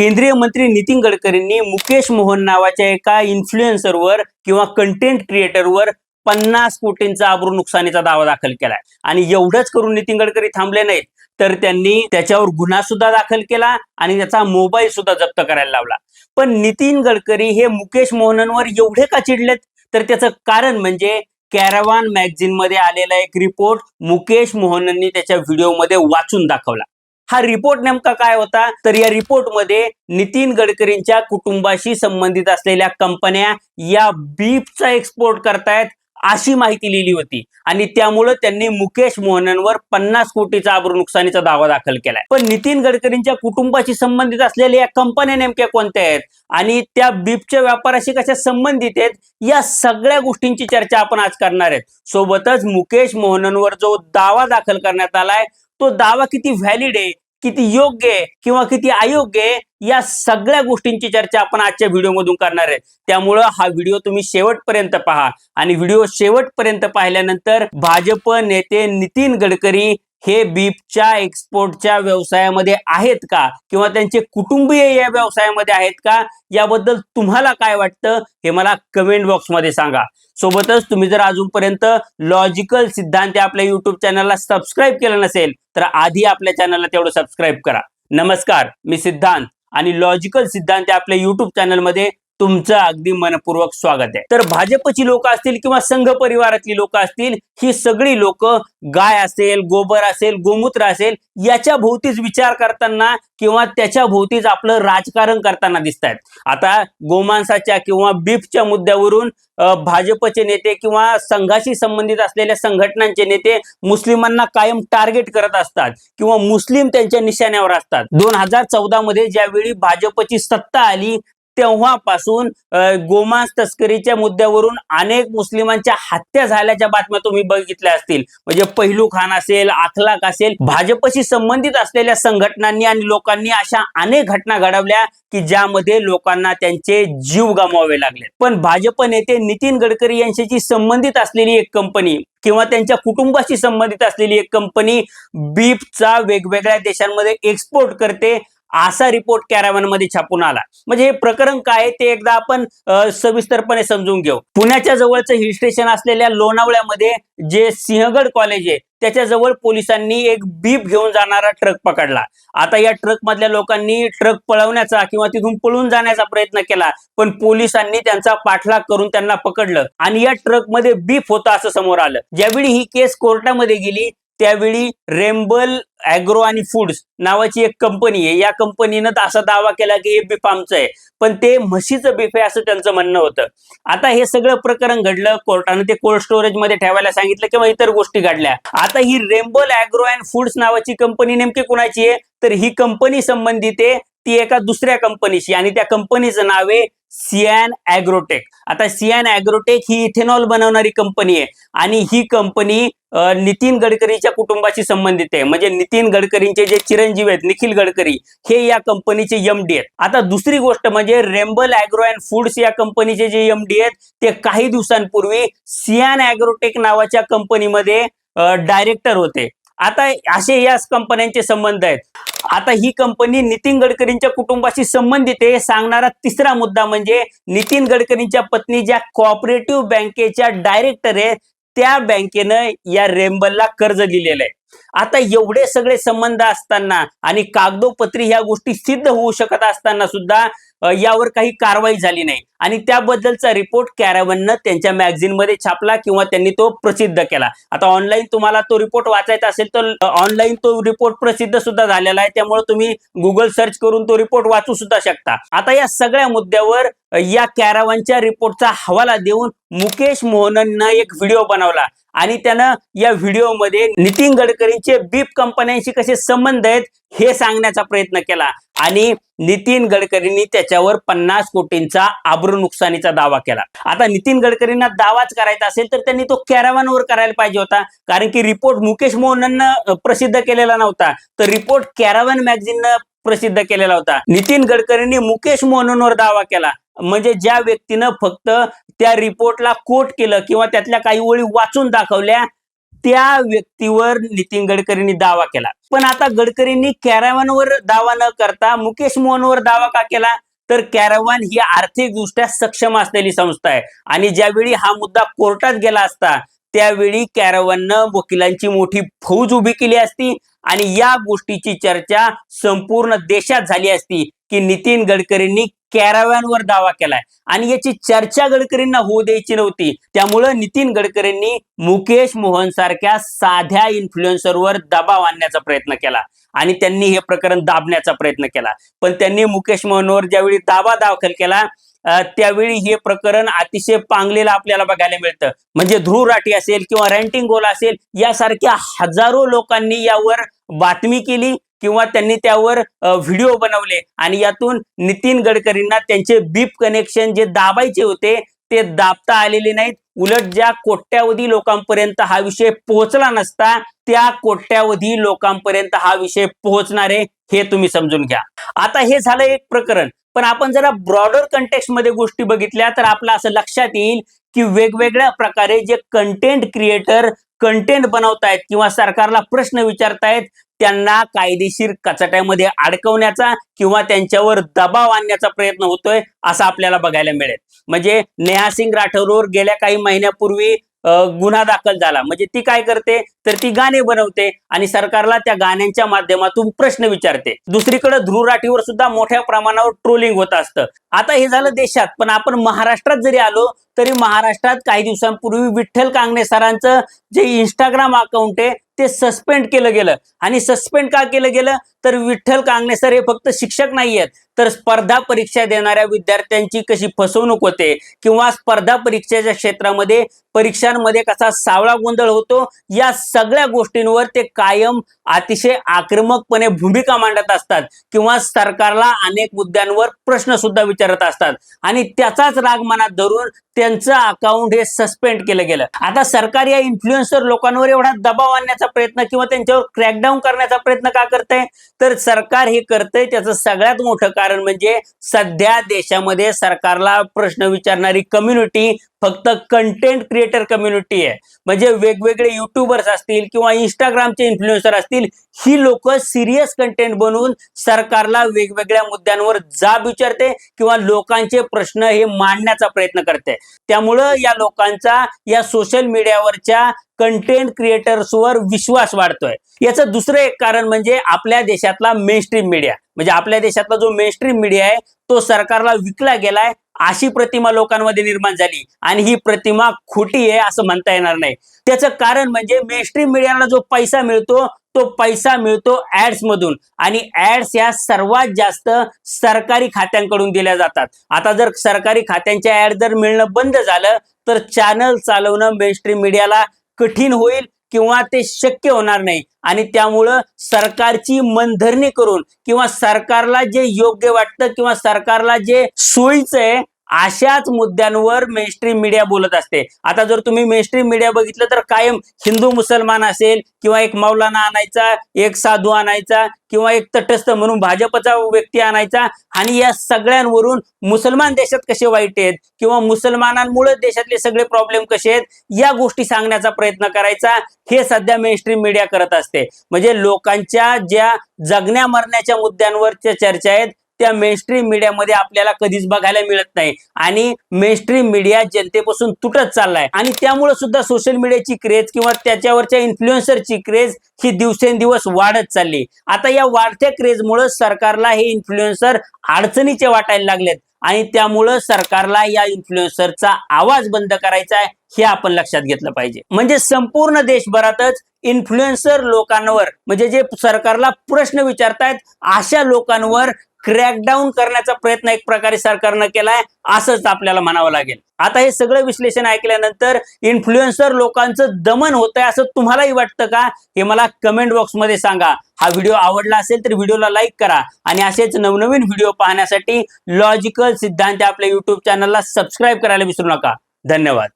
केंद्रीय मंत्री नितीन गडकरींनी मुकेश मोहन नावाच्या एका इन्फ्लुएन्सरवर किंवा कंटेंट क्रिएटरवर 50 कोटींचा अब्रू नुकसानीचा दावा दाखल केलाय। आणि एवढंच करून नितीन गडकरी थांबले नाहीत, तर त्यांनी त्याच्यावर गुन्हा सुद्धा दाखल केला आणि त्याचा मोबाईल सुद्धा जप्त करायला लावला। पण नितीन गडकरी हे मुकेश मोहनवर एवढे का चिडलेत, तर त्याचं कारण म्हणजे कॅरावान मॅगझिन मध्ये आलेला एक रिपोर्ट मुकेश मोहननी त्याच्या व्हिडिओमध्ये वाचून दाखवला। हा रिपोर्ट नेमका काय होता, तर या रिपोर्टमध्ये नितीन गडकरींच्या कुटुंबाशी संबंधित असलेल्या कंपन्या या बीफचा एक्सपोर्ट करतायत अशी माहिती लिहिली होती आणि त्यामुळे त्यांनी मुकेश मोहनवर 50 कोटीचा अब्रू नुकसानीचा दावा दाखल केलाय। पण नितीन गडकरींच्या कुटुंबाशी संबंधित असलेल्या या कंपन्या नेमक्या कोणत्या आहेत आणि त्या बीफच्या व्यापाराशी कशा संबंधित आहेत, या सगळ्या गोष्टींची चर्चा आपण आज करणार आहेत। सोबतच मुकेश मोहनवर जो दावा दाखल करण्यात आलाय तो दावा किती व्हॅलिड आहे, किती योग्य आहे किंवा किती अयोग्य आहे, या सगळ्या गोष्टींची चर्चा आपण आजच्या व्हिडिओमधून करणार आहे। त्यामुळे हा व्हिडिओ तुम्ही शेवटपर्यंत पहा आणि व्हिडिओ शेवटपर्यंत पाहिल्यानंतर भाजप नेते नितीन गडकरी हे बीफच्या एक्सपोर्टच्या व्यवसायामध्ये आहेत का किंवा त्यांचे कुटुंबीय या व्यवसायामध्ये आहेत का, याबद्दल तुम्हाला काय वाटतं हे मला कमेंट बॉक्समध्ये सांगा। सोबतच तुम्ही जर अजूनपर्यंत लॉजिकल सिद्धांत आपल्या YouTube चॅनलला सबस्क्राईब केलं नसेल तर आधी आपल्या चॅनलला तेवढं सबस्क्राईब करा। नमस्कार, मी सिद्धांत आणि लॉजिकल सिद्धांत आपल्या YouTube चॅनलमध्ये तुमचं अगदी मनपूर्वक स्वागत आहे। तर भाजपची लोक असतील किंवा संघ परिवारातली लोक असतील, ही सगळी लोक गाय असेल, गोबर असेल, गोमूत्र असेल याच्या भोवतीच विचार करताना किंवा त्याच्या भोवतीच आपलं राजकारण करताना दिसत आहेत। आता गोमांसाच्या किंवा बीफच्या मुद्द्यावरून भाजपचे नेते किंवा संघाशी संबंधित असलेल्या संघटनांचे नेते मुस्लिमांना कायम टार्गेट करत असतात किंवा मुस्लिम त्यांच्या निशाण्यावर असतात। 2014 मध्ये ज्यावेळी भाजपची सत्ता आली तेव्हापासून गोमांस तस्करीच्या मुद्द्यावरून अनेक मुस्लिमांच्या हत्या झाल्याच्या बातम्या तुम्ही बघितल्या असतील। म्हणजे पहिलू खान असेल, अखलाक असेल, भाजपशी संबंधित असलेल्या संघटनांनी आणि लोकांनी अशा अनेक घटना घडवल्या की ज्यामध्ये लोकांना त्यांचे जीव गमवावे लागले। पण भाजप नेते नितीन गडकरी यांच्याशी संबंधित असलेली एक कंपनी किंवा त्यांच्या कुटुंबाशी संबंधित असलेली एक कंपनी बीफचा वेगवेगळ्या देशांमध्ये एक्सपोर्ट करते असा रिपोर्ट कॅरावान मध्ये छापून आला। म्हणजे हे प्रकरण काय ते एकदा आपण सविस्तरपणे समजून घेऊ। पुण्याच्या जवळचं हिल स्टेशन असलेल्या लोणावळ्यामध्ये जे सिंहगड कॉलेज आहे त्याच्या जवळ पोलिसांनी एक बीफ घेऊन जाणारा ट्रक पकडला। आता या ट्रक मधल्या लोकांनी ट्रक पळवण्याचा किंवा तिथून पळून जाण्याचा प्रयत्न केला, पण पोलिसांनी त्यांचा पाठलाग करून त्यांना पकडलं आणि या ट्रक मध्ये बीफ होता असं समोर आलं। ज्यावेळी ही केस कोर्टामध्ये गेली त्यावेळी रेम्बल ॲग्रो आणि फूड्स नावाची एक कंपनी आहे, या कंपनीनं असा दावा केला की हे बीफ आमचं आहे, पण ते म्हशीचं बीफ आहे असं त्यांचं म्हणणं होतं। आता हे सगळं प्रकरण घडलं, कोर्टाने ते कोल्ड स्टोरेज मध्ये ठेवायला सांगितलं किंवा इतर गोष्टी घडल्या। आता ही रेम्बल ॲग्रो अँड फूड्स नावाची कंपनी नेमकी कुणाची आहे, तर ही कंपनी संबंधित आहे ती एका दुसऱ्या कंपनीशी आणि त्या कंपनीचं नाव आहे सियान ॲग्रोटेक। आता सियान ॲग्रोटेक ही इथेनॉल बनवणारी कंपनी आहे आणि ही कंपनी नितीन गडकरीच्या कुटुंबाशी संबंधित आहे। म्हणजे नितीन गडकरींचे जे चिरंजीव आहेत निखिल गडकरी हे या कंपनीचे एमडी आहेत। आता दुसरी गोष्ट म्हणजे रेम्बल ॲग्रो अँड फूड्स या कंपनीचे जे एमडी आहेत ते काही दिवसांपूर्वी सियान ॲग्रोटेक नावाच्या कंपनीमध्ये डायरेक्टर होते। आता असे या कंपन्यांचे संबंध आहेत। आता ही कंपनी नितीन गडकरींच्या कुटुंबाशी संबंधित आहे सांगणारा तिसरा मुद्दा म्हणजे नितीन गडकरींच्या पत्नी ज्या कोऑपरेटिव्ह बँकेच्या डायरेक्टर आहे त्या बँकेनं या रेम्बलला कर्ज दिलेलं आहे। आता एवढे सगळे संबंध असताना आणि कागदोपत्री ह्या गोष्टी सिद्ध होऊ शकत असताना सुद्धा यावर काही कारवाई झाली नाही आणि त्याबद्दलचा रिपोर्ट कॅरावाननं त्यांच्या मॅगझिन मध्ये छापला किंवा त्यांनी तो प्रसिद्ध केला। आता ऑनलाईन तुम्हाला तो रिपोर्ट वाचायचा असेल तर ऑनलाईन तो रिपोर्ट प्रसिद्ध सुद्धा झालेला आहे, त्यामुळे तुम्ही गुगल सर्च करून तो रिपोर्ट वाचू सुद्धा शकता। आता या सगळ्या मुद्द्यावर या कॅरावानच्या रिपोर्टचा हवाला देऊन मुकेश मोहननं एक व्हिडिओ बनवला आणि त्यानं या व्हिडिओमध्ये नितीन गडकरींचे बीफ कंपन्यांशी कसे संबंध आहेत हे सांगण्याचा प्रयत्न केला आणि नितीन गडकरींनी त्याच्यावर 50 कोटींचा अब्रू नुकसानीचा दावा केला। आता नितीन गडकरींना दावाच करायचा असेल तर त्यांनी तो कॅरावानवर करायला पाहिजे होता, कारण की रिपोर्ट मुकेश मोहननं प्रसिद्ध केलेला नव्हता, तर रिपोर्ट कॅरावान मॅगझिननं प्रसिद्ध केलेला होता। नितीन गडकरींनी मुकेश मोहनवर दावा केला, म्हणजे ज्या व्यक्तीनं फक्त त्या रिपोर्टला कोट केलं किंवा त्यातल्या काही ओळी वाचून दाखवल्या त्या व्यक्तीवर नितीन गडकरींनी दावा केला. पण आता गडकरींनी कॅराव्हॅनवर दावा न करता मुकेश मोहनवर दावा का केला? तर कॅराव्हॅन ही आर्थिकदृष्ट्या सक्षम असलेली संस्था आहे आणि ज्यावेळी हा मुद्दा कोर्टात गेला असता त्यावेळी कॅराव्हॅननं वकिलांची मोठी फौज उभी केली असती आणि या गोष्टीची चर्चा संपूर्ण देशात झाली असती की नितीन गडकरींनी कॅराव्हॅनवर दावा केलाय आणि याची चर्चा गडकरींना होऊ द्यायची नव्हती. त्यामुळे नितीन गडकरींनी मुकेश मोहन सारख्या साध्या इन्फ्लुएन्सरवर दबाव आणण्याचा प्रयत्न केला आणि त्यांनी हे प्रकरण दाबण्याचा प्रयत्न केला. पण त्यांनी मुकेश मोहनवर ज्यावेळी दावा दाखल केला त्यावेळी हे प्रकरण अतिशय पांगलेलं आपल्याला बघायला मिळतं. म्हणजे ध्रुव राठी असेल किंवा रॅन्टिंग गोल असेल यासारख्या हजारो लोकांनी यावर बातमी केली किंवा त्यांनी त्यावर व्हिडिओ बनवले आणि यातून नितीन गडकरींना त्यांचे बीप कनेक्शन जे दाबायचे होते ते दाबता आलेले नाहीत. उलट ज्या कोट्यावधी लोकांपर्यंत हा विषय पोहोचला नसता त्या कोट्यावधी लोकांपर्यंत हा विषय पोहोचणार आहे हे तुम्ही समजून घ्या. आता हे झालं एक प्रकरण. पण आपण जरा ब्रॉडर कंटेक्स्ट मध्ये गोष्टी बघितल्या तर आपलं असं लक्षात येईल की वेगवेगळ्या प्रकारे जे कंटेंट क्रिएटर कंटेंट बनवतायत किंवा सरकारला प्रश्न विचारतायत त्यांना कायदेशीर कचाट्यामध्ये अडकवण्याचा किंवा त्यांच्यावर दबाव आणण्याचा प्रयत्न होतोय असं आपल्याला बघायला मिळेल. म्हणजे नेहा सिंग राठौरवर गेल्या काही महिन्यापूर्वी गुन्हा दाखल झाला. म्हणजे ती काय करते तर ती गाणे बनवते आणि सरकारला त्या गाण्यांच्या माध्यमातून प्रश्न विचारते. दुसरीकडे ध्रुव राठीवर सुद्धा मोठ्या प्रमाणावर ट्रोलिंग होत असतं. आता हे झालं देशात, पण आपण महाराष्ट्रात जरी आलो तरी महाराष्ट्रात काही दिवसांपूर्वी विठ्ठल कांगणे सरांचं जे इंस्टाग्राम अकाउंट आहे ते सस्पेंड केलं गेलं. आणि सस्पेंड का केलं गेलं तर विठ्ठल कांगणे सर हे फक्त शिक्षक नाही आहेत तर स्पर्धा परीक्षा देणाऱ्या विद्यार्थ्यांची कशी फसवणूक होते किंवा स्पर्धा परीक्षेच्या क्षेत्रामध्ये परीक्षांमध्ये कसा सावळा गोंधळ होतो या सगळ्या गोष्टींवर ते कायम अतिशय आक्रमकपणे भूमिका मांडत असतात किंवा सरकारला अनेक मुद्द्यांवर प्रश्न सुद्धा विचारत असतात आणि त्याचाच राग मनात धरून त्यांचं अकाउंट हे सस्पेंड केलं गेलं. आता सरकार या इन्फ्लुएन्सर लोकांवर एवढा दबाव आणण्याचा प्रयत्न किंवा त्यांच्यावर क्रॅकडाऊन करण्याचा प्रयत्न का करतंय तर सरकार हे करतंय त्याचं सगळ्यात मोठं कारण म्हणजे सध्या देशामध्ये सरकारला प्रश्न विचारणारी कम्युनिटी फक्त कंटेंट क्रिएटर कम्युनिटी आहे. म्हणजे वेगवेगळे युट्यूबर्स असतील किंवा इंस्टाग्रामचे इन्फ्लुएन्सर असतील ही लोक सिरियस कंटेंट बनवून सरकारला वेगवेगळ्या मुद्द्यांवर जाब विचारते किंवा लोकांचे प्रश्न हे मांडण्याचा प्रयत्न करते. त्यामुळं या लोकांचा या सोशल मीडियावरच्या कंटेंट क्रिएटर्सवर विश्वास वाढतोय. याचं दुसरं एक कारण म्हणजे आपल्या देशातला मेनस्ट्रीम मीडिया. म्हणजे आपल्या देशातला जो मेनस्ट्रीम मीडिया आहे तो सरकारला विकला गेलाय अशी प्रतिमा लोकांमध्ये निर्माण झाली आणि ही प्रतिमा खोटी आहे असं म्हणता येणार नाही. त्याचं कारण म्हणजे मेनस्ट्रीम मीडियाला जो पैसा मिळतो तो पैसा मिळतो ऍड्स मधून आणि ऍड्स ह्या सर्वात जास्त सरकारी खात्यांकडून दिल्या जातात. आता जर सरकारी खात्यांच्या ऍड जर मिळणं बंद झालं तर चॅनल चालवणं मेनस्ट्रीम मीडियाला कठीण होईल किंवा ते शक्य होणार नाही आणि त्यामुळं सरकारची मनधरणी करून किंवा सरकारला जे योग्य वाटतं किंवा सरकारला जे सोयीचं आहे अशाच मुद्द्यांवर मेनस्ट्रीम मीडिया बोलत असते. आता जर तुम्ही मेनस्ट्रीम मीडिया बघितलं तर कायम हिंदू मुसलमान असेल किंवा एक मौलाना आणायचा, एक साधू आणायचा किंवा एक तटस्थ म्हणून भाजपचा व्यक्ती आणायचा आणि या सगळ्यांवरून मुसलमान देशात कसे वाईट आहेत किंवा मुसलमानांमुळे देशातले सगळे प्रॉब्लेम कसे आहेत या गोष्टी सांगण्याचा प्रयत्न करायचा हे सध्या मेनस्ट्रीम मीडिया करत असते. म्हणजे लोकांच्या ज्या जगण्या मरण्याच्या मुद्द्यांवरच्या चर्चा आहेत त्या मेनस्ट्रीम मीडियामध्ये आपल्याला कधीच बघायला मिळत नाही आणि मेनस्ट्रीम मीडिया जनतेपासून तुटत चाललाय आणि त्यामुळे सुद्धा सोशल मीडियाची क्रेज किंवा त्याच्यावरच्या इन्फ्लुएन्सरची क्रेज ही दिवसेंदिवस वाढत चालली. आता या वाढत्या क्रेजमुळे सरकारला हे इन्फ्लुएन्सर अडचणीचे वाटायला लागलेत आणि त्यामुळं सरकारला या इन्फ्लुएन्सरचा आवाज बंद करायचा आहे हे आपण लक्षात घेतलं पाहिजे. म्हणजे संपूर्ण देशभरातच इन्फ्लुएन्सर लोकांवर म्हणजे जे सरकारला प्रश्न विचारतायत अशा लोकांवर क्रॅकडाऊन करण्याचा प्रयत्न एक प्रकारे सरकारनं केलाय असंच आपल्याला म्हणावं लागेल. आता हे सगळं विश्लेषण ऐकल्यानंतर इन्फ्लुएन्सर लोकांचं दमन होत आहे असं तुम्हालाही वाटतं का हे मला कमेंट बॉक्समध्ये सांगा. हा व्हिडिओ आवडला असेल तर व्हिडिओला लाईक करा आणि असेच नवनवीन व्हिडिओ पाहण्यासाठी लॉजिकल सिद्धांत आपल्या युट्यूब चॅनलला सबस्क्राईब करायला विसरू नका. धन्यवाद.